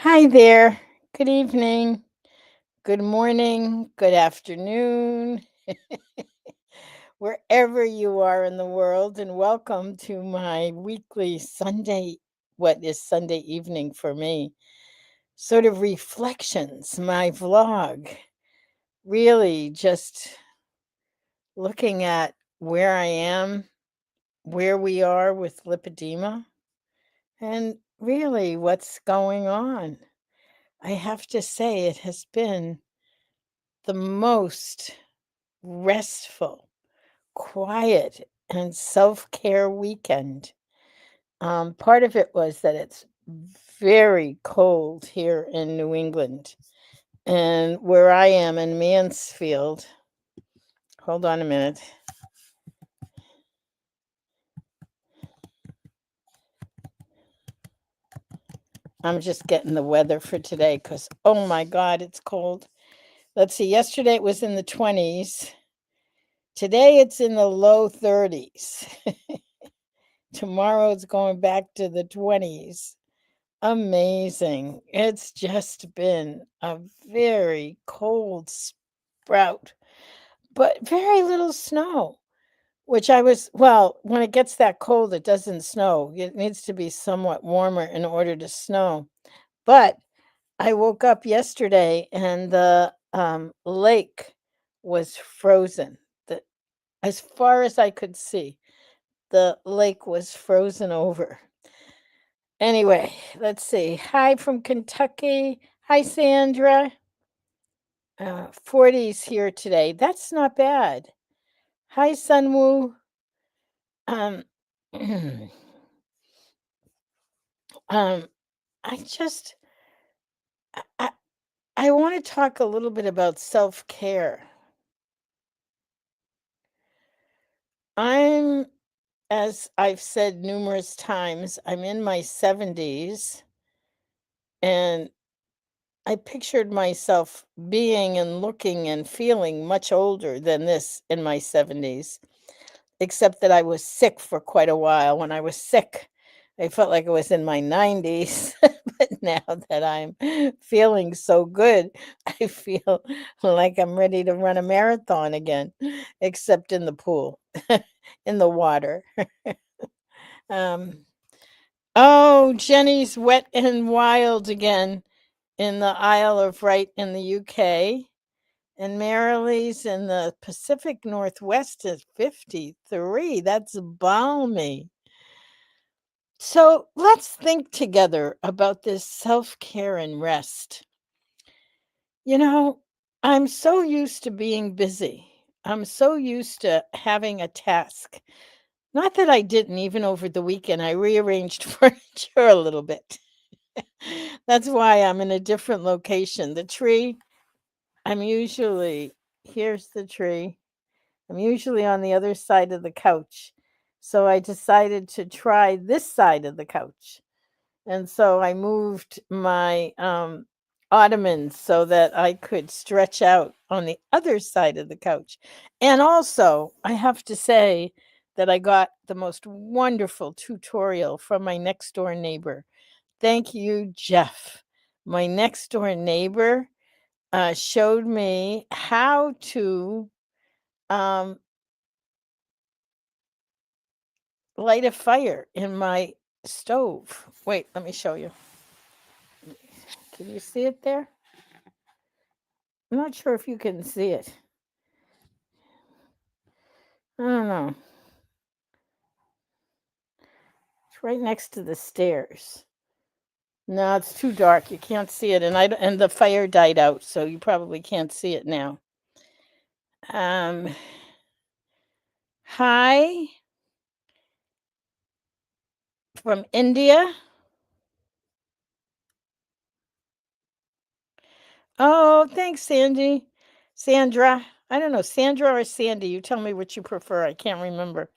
Hi there. Good evening. Good morning. Good afternoon. Wherever you are in the world, and welcome to my weekly Sunday, what is Sunday evening for me, sort of reflections, my vlog. Really just looking at where I am, where we are with lipedema, and really what's going on. I have to say, it has been the most restful, quiet, and self-care weekend. Part of it was that it's very cold here in New England, and where I am in Mansfield. Hold on a minute. I'm just getting the weather for today because, oh my God, it's cold. Let's see, yesterday it was in the 20s. Today it's in the low 30s. Tomorrow it's going back to the 20s. Amazing. It's just been a very cold sprout, but very little snow, which well, when it gets that cold, it doesn't snow. It needs to be somewhat warmer in order to snow. But I woke up yesterday and the lake was frozen. The, as far as I could see, the lake was frozen over. Anyway, let's see. Hi from Kentucky. Hi, Sandra. 40s here today. That's not bad. Hi, Sunwoo. Um, um, I just, I, I want to talk a little bit about self-care. I'm, as I've said numerous times, I'm in my 70s, and I pictured myself being and looking and feeling much older than this in my 70s. Except that I was sick for quite a while. When I was sick, I felt like I was in my 90s, but now that I'm feeling so good, I feel like I'm ready to run a marathon again, except in the pool, in the water. Um, oh, Jenny's Wet and Wild again in the Isle of Wight in the UK. And Marilee's in the Pacific Northwest is 53. That's balmy. So let's think together about this self care and rest. You know, I'm so used to being busy. I'm so used to having a task. Not that I didn't, even over the weekend, I rearranged furniture a little bit. That's why I'm in a different location. The tree, I'm usually, here's the tree. I'm usually on the other side of the couch. So I decided to try this side of the couch. And so I moved my ottomans so that I could stretch out on the other side of the couch. And also, I have to say that I got the most wonderful tutorial from my next door neighbor. Thank you, Jeff. My next door neighbor showed me how to um, light a fire in my stove. Wait, let me show you. Can you see it there? I'm not sure if you can see it. I don't know. It's right next to the stairs. No, it's too dark. You can't see it, and and the fire died out, so you probably can't see it now. Um, hi from India. Oh, thanks, Sandy. Sandra. I don't know, Sandra or Sandy. You tell me what you prefer. I can't remember.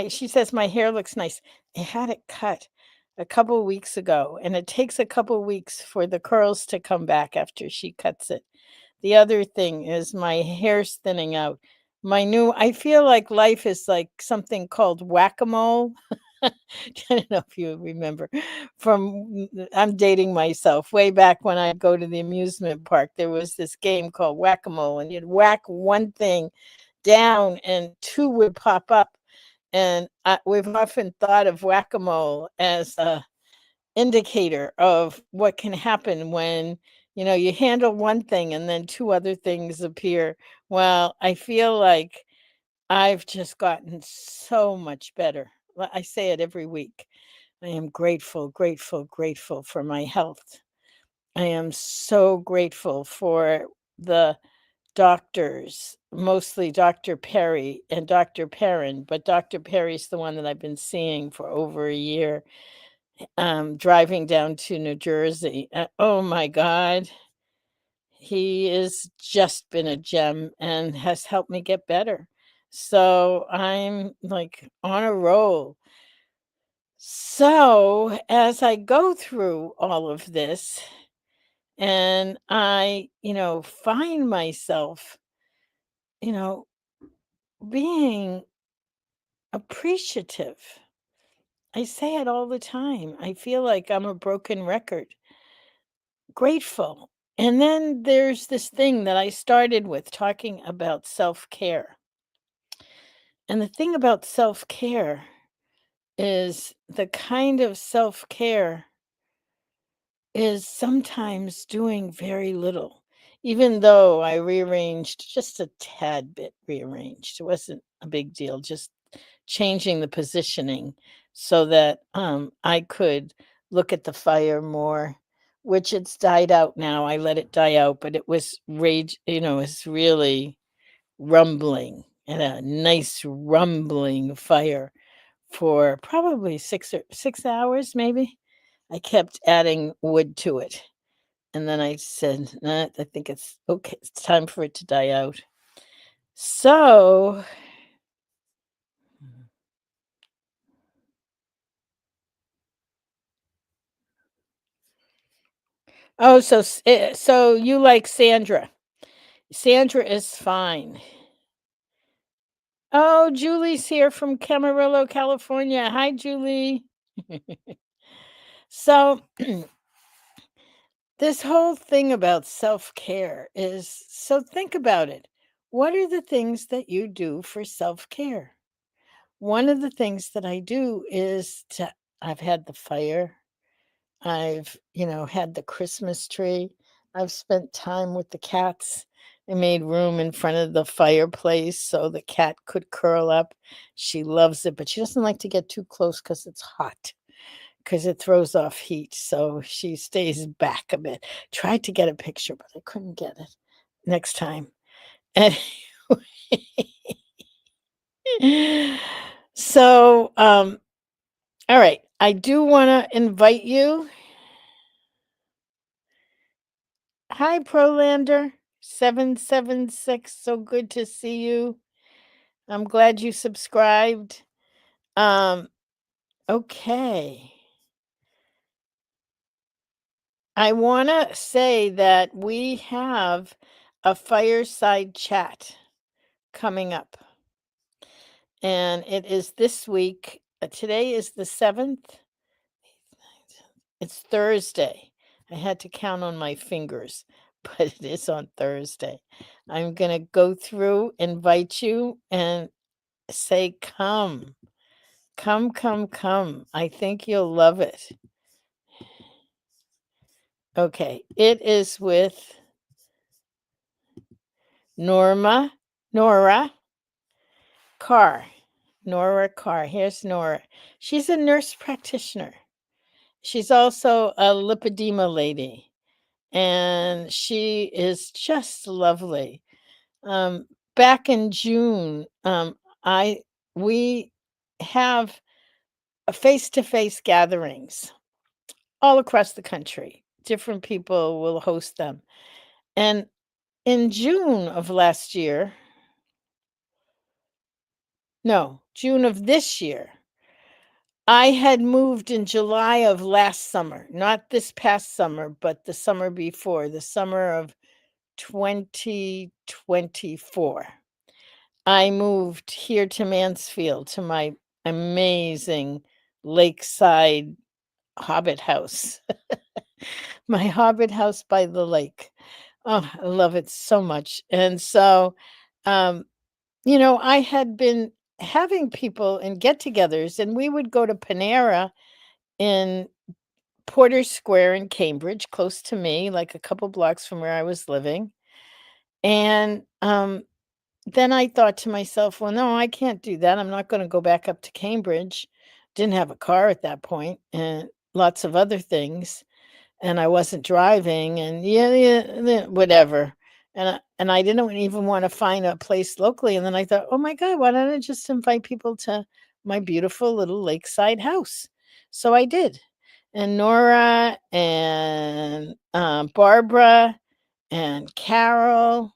She says my hair looks nice. I had it cut a couple weeks ago, and it takes a couple weeks for the curls to come back after she cuts it. The other thing is my hair's thinning out. I feel like life is like something called whack-a-mole. I don't know if you remember I'm dating myself. Way back when I'd go to the amusement park, there was this game called Whack-A-Mole, and you'd whack one thing down and two would pop up. And we've often thought of Whack-A-Mole as a indicator of what can happen when, you handle one thing and then two other things appear. Well, I feel like I've just gotten so much better. I say it every week. I am grateful, grateful, grateful for my health. I am so grateful for the doctors, mostly Dr. Perry and Dr. Perrin, but Dr. Perry's the one that I've been seeing for over a year, driving down to New Jersey. Oh my God, he has just been a gem and has helped me get better. So I'm like on a roll. So as I go through all of this and I, find myself, you know, being appreciative. I say it all the time. I feel like I'm a broken record. Grateful. And then there's this thing that I started with talking about self care. And the thing about self care is the kind of self care is sometimes doing very little. Even though I rearranged just a tad bit rearranged, it wasn't a big deal, just changing the positioning so that I could look at the fire more, which it's died out now. I let it die out, but it was rage, it's really rumbling and a nice rumbling fire for probably 6 hours, maybe. I kept adding wood to it. And then I said, nah, I think it's okay. It's time for it to die out. So, oh, so you like Sandra. Sandra is fine. Oh, Julie's here from Camarillo, California. Hi, Julie. So, this whole thing about self care is so think about it. What are the things that you do for self care? One of the things that I do is I've had the fire. I've, had the Christmas tree. I've spent time with the cats. I made room in front of the fireplace so the cat could curl up. She loves it, but she doesn't like to get too close because it's hot, because it throws off heat. So she stays back a bit. Tried to get a picture, but I couldn't get it. Next time. And so, all right. I do want to invite you. Hi, Prolander 776. So good to see you. I'm glad you subscribed. Um, okay. I want to say that we have a fireside chat coming up, and it is this week. Today is the 7th. It's Thursday. I had to count on my fingers, but it is on Thursday. I'm going to go through, invite you, and say, come, come, come, come. I think you'll love it. Okay, it is with Nora Carr. Nora Carr. Here's Nora. She's a nurse practitioner. She's also a lipedema lady, and she is just lovely. Back in June, I we have face-to-face gatherings all across the country. Different people will host them. And in June of last year, no, June of this year, I had moved in July of last summer, not this past summer, but the summer before, the summer of 2024. I moved here to Mansfield to my amazing lakeside hobbit house. My hobbit house by the lake. Oh, I love it so much. And so, um, I had been having people in get-togethers, and we would go to Panera in Porter Square in Cambridge, close to me, like a couple blocks from where I was living. And then I thought to myself, well, no, I can't do that. I'm not going to go back up to Cambridge. Didn't have a car at that point, and lots of other things. And I wasn't driving, and whatever. And I didn't even want to find a place locally. And then I thought, oh my God, why don't I just invite people to my beautiful little lakeside house? So I did. And Nora and Barbara and Carol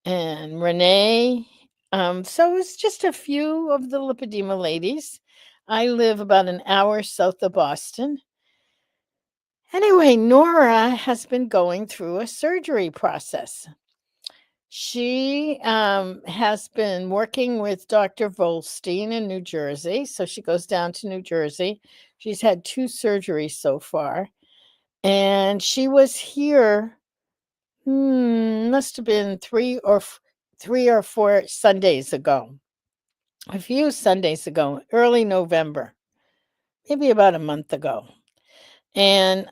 and Renee. So it's just a few of the lipedema ladies. I live about an hour south of Boston. Anyway, Nora has been going through a surgery process. She has been working with Dr. Volstein in New Jersey. So she goes down to New Jersey. She's had 2 surgeries so far. And she was here, must have been 3 or 4 Sundays ago. A few Sundays ago, early November, maybe about a month ago. And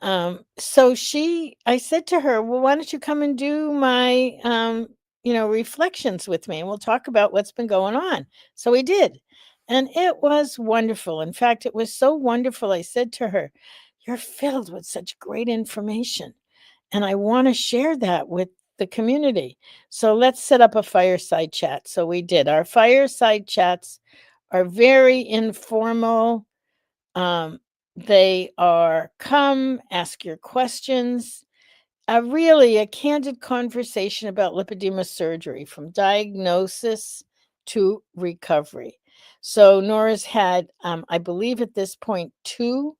so I said to her, well, why don't you come and do my, reflections with me, and we'll talk about what's been going on. So we did. And it was wonderful. In fact, it was so wonderful. I said to her, you're filled with such great information, and I want to share that with the community. So let's set up a fireside chat. So we did. Our fireside chats are very informal. They are come, ask your questions, really a candid conversation about lipedema surgery from diagnosis to recovery. So Nora's had, I believe at this point, 2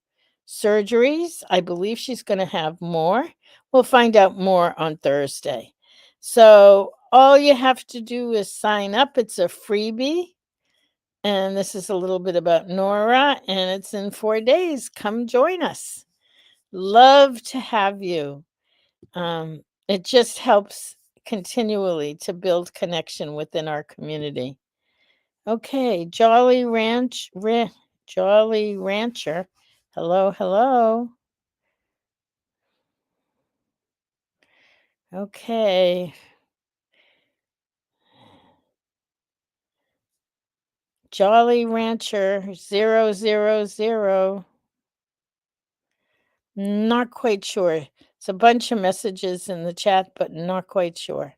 surgeries. I believe she's going to have more. We'll find out more on Thursday. So all you have to do is sign up. It's a freebie. And this is a little bit about Nora, and it's in 4 days. Come join us. Love to have you. It just helps continually to build connection within our community. Okay, Jolly Rancher. Hello, hello. Okay. Jolly Rancher 000. Not quite sure. It's a bunch of messages in the chat, but not quite sure.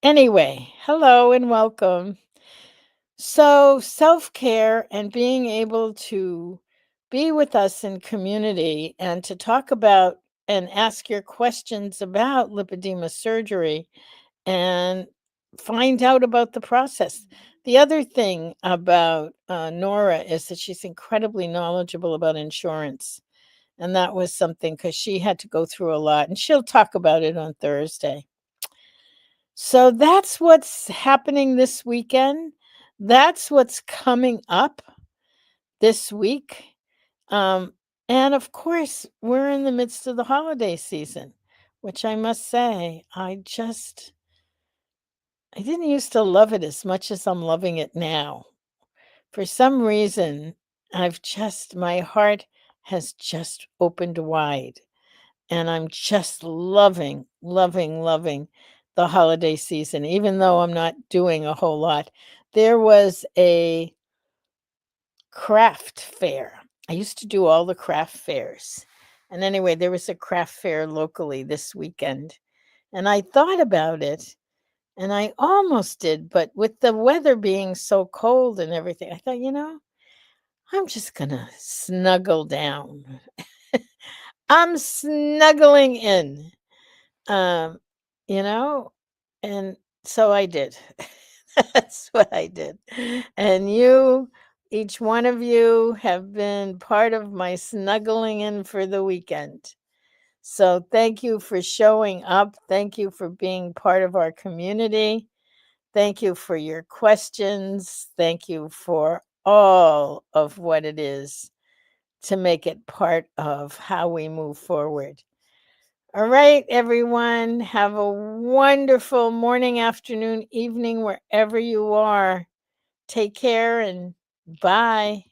Anyway, hello and welcome. So, self-care and being able to be with us in community and to talk about and ask your questions about lipedema surgery and find out about the process. The other thing about Nora is that she's incredibly knowledgeable about insurance. And that was something because she had to go through a lot, and she'll talk about it on Thursday. So that's what's happening this weekend. That's what's coming up this week. And of course, we're in the midst of the holiday season, which I must say, I didn't used to love it as much as I'm loving it now. For some reason, my heart has just opened wide. And I'm just loving, loving, loving the holiday season, even though I'm not doing a whole lot. There was a craft fair. I used to do all the craft fairs. And anyway, there was a craft fair locally this weekend. And I thought about it, and I almost did, but with the weather being so cold and everything, I thought, I'm just going to snuggle down. I'm snuggling in. Um, you know, and so I did. That's what I did. And each one of you have been part of my snuggling in for the weekend. So thank you for showing up. Thank you for being part of our community. Thank you for your questions. Thank you for all of what it is to make it part of how we move forward. All right, everyone, have a wonderful morning, afternoon, evening, wherever you are. Take care and bye.